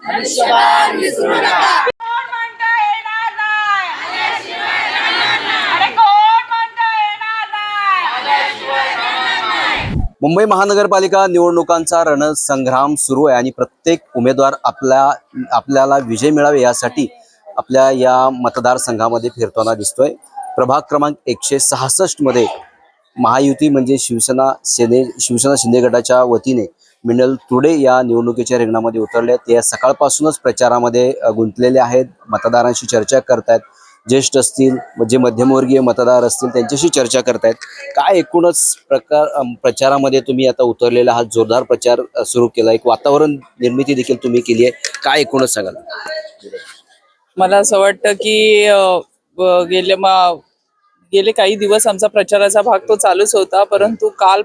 धनुष्यबाण विसरू नका. कोण म्हणता येणार नाही अरे कोण म्हणता येणार नाही. मुंबई महानगरपालिका निवडणुकांचा रणसंग्राम सुरू आहे आणि प्रत्येक उमेदवार आपल्याला विजय मिळावे यासाठी आपल्या या मतदारसंघामध्ये फिरताना दिसतोय. प्रभाग क्रमांक 166 मध्ये महायुती म्हणजे शिवसेना शिंदे गटाच्या वतीने मिनल तुडे या निवडणुकीच्या रिंगणामध्ये उतरले. ते सकाळपासूनच प्रचारामध्ये गुंतलेले आहेत, मतदारांशी चर्चा करतायत. ज्येष्ठ असतील, जे मध्यमवर्गीय मतदार असतील त्यांच्याशी चर्चा करतायत. काय एकूणच प्रचारामध्ये तुम्ही आता उतरलेला हा जोरदार प्रचार सुरू केला, एक वातावरण निर्मिती देखील तुम्ही केली आहे, काय एकूणच सांगाल? मला असं वाटतं की गेले काही दिवस आमचा प्रचाराचा भाग तो चालूच होता, परंतु काल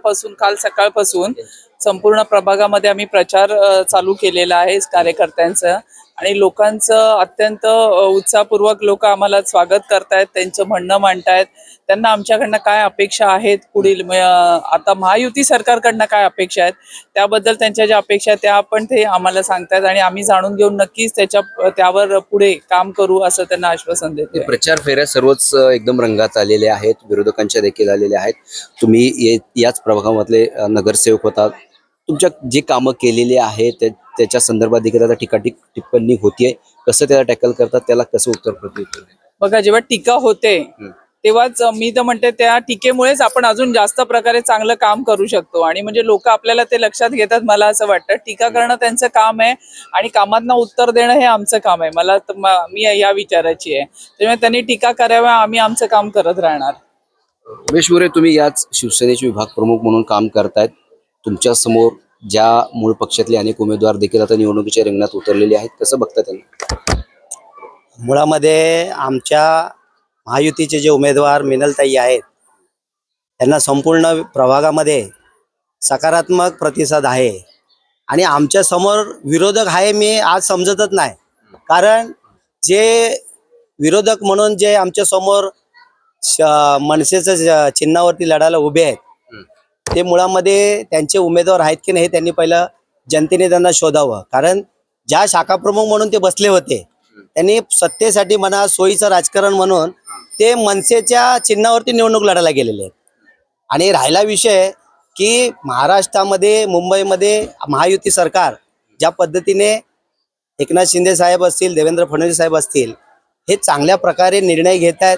सकाळपासून संपूर्ण प्रभागामध्ये आम्ही प्रचार चालू केलेला आहे कार्यकर्त्यांचं, आणि लोकांचं अत्यंत उत्साहपूर्वक लोक आम्हाला स्वागत करतायत, त्यांचं म्हणणं मांडतायत. त्यांना आमच्याकडनं काय अपेक्षा आहेत, पुढील आता महायुती सरकारकडनं काय अपेक्षा आहेत, त्याबद्दल त्यांच्या ज्या अपेक्षा आहेत त्या पण ते आम्हाला सांगतायत, आणि आम्ही जाणून घेऊन नक्कीच त्यावर पुढे काम करू असं त्यांना आश्वासन देतो. प्रचार फेऱ्या सर्वच एकदम रंगात आलेल्या आहेत, विरोधकांच्या देखील आलेल्या आहेत. तुम्ही याच प्रभागामधले नगरसेवक होता, तुमच्या जे कामं केलेली आहेत त्याच्या संदर्भात देखील आता टिप्पणी होतीये. कसं त्याला टॅकल करतात, त्याला कसं उत्तर प्रत्युत्तर? बघा, जेव्हा टीका होते तेव्हाच मी तर म्हणते त्या टीकेमुळेच आपण अजून जास्त प्रकारे चांगलं काम करू शकतो, आणि म्हणजे लोक आपल्याला ते लक्षात घेतात. मला असं वाटतं टीका करणं त्यांचं काम आहे आणि कामांना उत्तर देणं हे आमचं काम आहे. मी या विचाराची आहे, त्यामुळे त्यांनी टीका कराव्या, आम्ही आमचं काम करत राहणार. उमेश मोरे, तुम्ही याच शिवसेनेचे विभाग प्रमुख म्हणून काम करतायत. तुमच्या समोर ज्या मूळ पक्षातले अनेक उमेदवार देखील आता निवडणुकीच्या रिंगणात उतरलेले आहेत, कसं बघता त्यांना? मुळामध्ये आमच्या महायुतीचे जे उमेदवार मिनलताई आहेत त्यांना संपूर्ण प्रभागामध्ये सकारात्मक प्रतिसाद आहे, आणि आमच्या समोर विरोधक आहे मी आज समजतच नाही. कारण जे विरोधक म्हणून जे आमच्या समोर मनसेचं चिन्हावरती लढायला उभे आहेत ते मुळामध्ये त्यांचे उमेदवार आहेत की नाही त्यांनी पहिलं जनतेने त्यांना शोधावं. कारण ज्या शाखा प्रमुख म्हणून ते बसले होते त्यांनी सत्तेसाठी म्हणा, सोयीचं राजकारण म्हणून ते मनसेच्या चिन्हावरती निवडणूक लढायला गेलेले आहेत. आणि राहिला विषय की महाराष्ट्रामध्ये, मुंबईमध्ये महायुती सरकार ज्या पद्धतीने एकनाथ शिंदे साहेब असतील, देवेंद्र फडणवीस साहेब असतील, हे चांगल्या प्रकारे निर्णय घेत आहेत.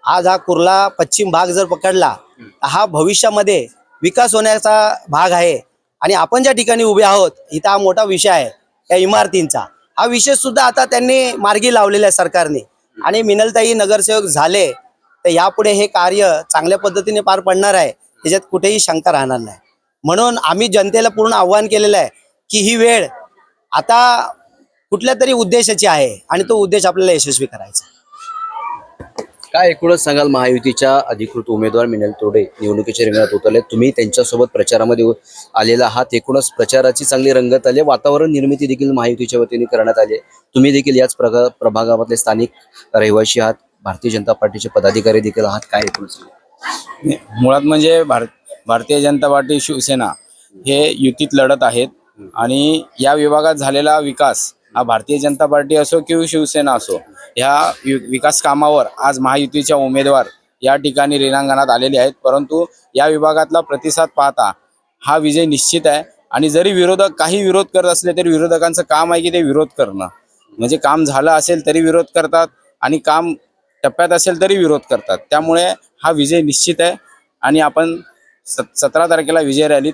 आज हा कुर्ला पश्चिम भाग जर पकडला तर हा भविष्यामध्ये विकास होण्याचा भाग आहे, आणि आपण ज्या ठिकाणी उभे आहोत इथं हा मोठा विषय आहे या इमारतींचा. हा विषय सुद्धा आता त्यांनी मार्गी लावलेला आहे सरकारने, आणि मिनलताई नगरसेवक झाले तर यापुढे हे कार्य चांगल्या पद्धतीने पार पडणार आहे, त्याच्यात कुठेही शंका राहणार नाही. म्हणून आम्ही जनतेला पूर्ण आव्हान केलेलं आहे की ही वेळ आता कुठल्या तरी उद्देशाची आहे, आणि तो उद्देश आपल्याला यशस्वी करायचा. काय एकूणच सांगाल? महायुतीच्या अधिकृत उमेदवार मिनल तोडे निवडणुकीच्या रिंगणात उतरले, तुम्ही त्यांच्यासोबत प्रचारामध्ये आलेला आहात. एकूणच प्रचाराची चांगली रंगत आली, वातावरण निर्मिती देखील महायुतीच्या वतीने करण्यात आली. तुम्ही देखील याच प्रभागामधले स्थानिक रहिवासी आहात, भारतीय जनता पार्टीचे पदाधिकारी देखील आहात. काय एकूणच मुळात म्हणजे भारतीय जनता पार्टी शिवसेना हे युतीत लढत आहेत, आणि या विभागात झालेला विकास हा भारतीय जनता पार्टी असो किंवा शिवसेना असो, ह्या विकास कामावर आज महायुतीच्या उमेदवार या ठिकाणी रिंगणात आलेले आहेत. परंतु या विभागातला प्रतिसाद पाहता हा विजय निश्चित आहे. आणि जरी विरोधक काही विरोध करत असले तरी विरोधकांचं काम आहे की ते विरोध करणं, म्हणजे काम झालं असेल तरी विरोध करतात, आणि काम टप्प्यात असेल तरी विरोध करतात. त्यामुळे हा विजय निश्चित आहे, आणि आपण 17 तारखेला विजय रॅलीत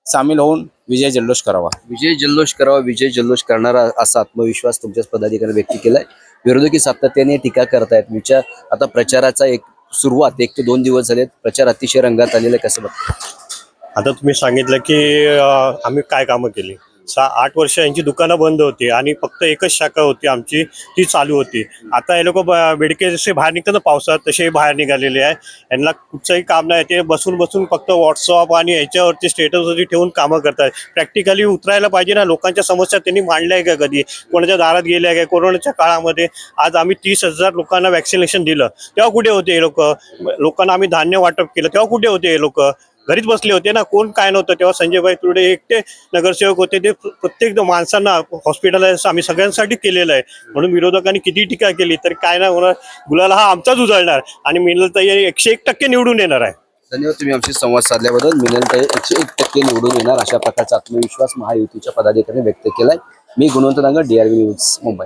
सामील होऊन विजय जल्लोष करावा. विजय जल्लोष करणारा असा आत्मविश्वास तुमच्याच पदाधिकाऱ्यांनी व्यक्त केलाय. विरोधकी सातत्याने टीका करतायत. आता प्रचाराचा सुरुवात 1 ते 2 दिवस झालेत, प्रचार अतिशय रंगात आलेला आहे, कसं बघता? आता तुम्ही सांगितलं की आम्ही काय कामं केली. 6-8 वर्ष यांची दुकानं बंद होती आणि फक्त एकच शाखा होती आमची, ती चालू होती. आता हे लोक बेडके जसे बाहेर निघतात ना पावसात, तसे बाहेर निघालेले आहे. यांना कुठचंही काम नाही, ते बसून फक्त व्हॉट्सअप आणि ह्याच्यावरती स्टेटसवरती ठेवून कामं करतात. प्रॅक्टिकली उतरायला पाहिजे ना, लोकांच्या समस्या त्यांनी मांडल्या आहे का कधी, कोणाच्या दारात गेल्या आहे का? कोरोनाच्या काळामध्ये आज आम्ही 30,000 लोकांना वॅक्सिनेशन दिलं, तेव्हा कुठे होते हे लोक? लोकांना आम्ही धान्य वाटप केलं, तेव्हा कुठे होते हे लोक? घरीच बसले होते ना, कोण काय नव्हतं तेव्हा. संजयभाई तुर्डे एकटे नगरसेवक होते. ते प्रत्येक माणसांना हॉस्पिटल आम्ही सगळ्यांसाठी केलेलं आहे. म्हणून विरोधकांनी किती टीका केली तरी काय नाही होणार. गुलाल हा आमचाच उजळणार आणि मिनलताई 101% निवडून येणार आहे. धन्यवाद तुम्ही आमची संवाद साधल्याबद्दल. मिनलताई 101% निवडून येणार अशा प्रकारचा आत्मविश्वास महायुतीच्या पदाधिकाऱ्यांनी व्यक्त केलाय. मी गुणवंत डांगर, DRV न्यूज, मुंबई.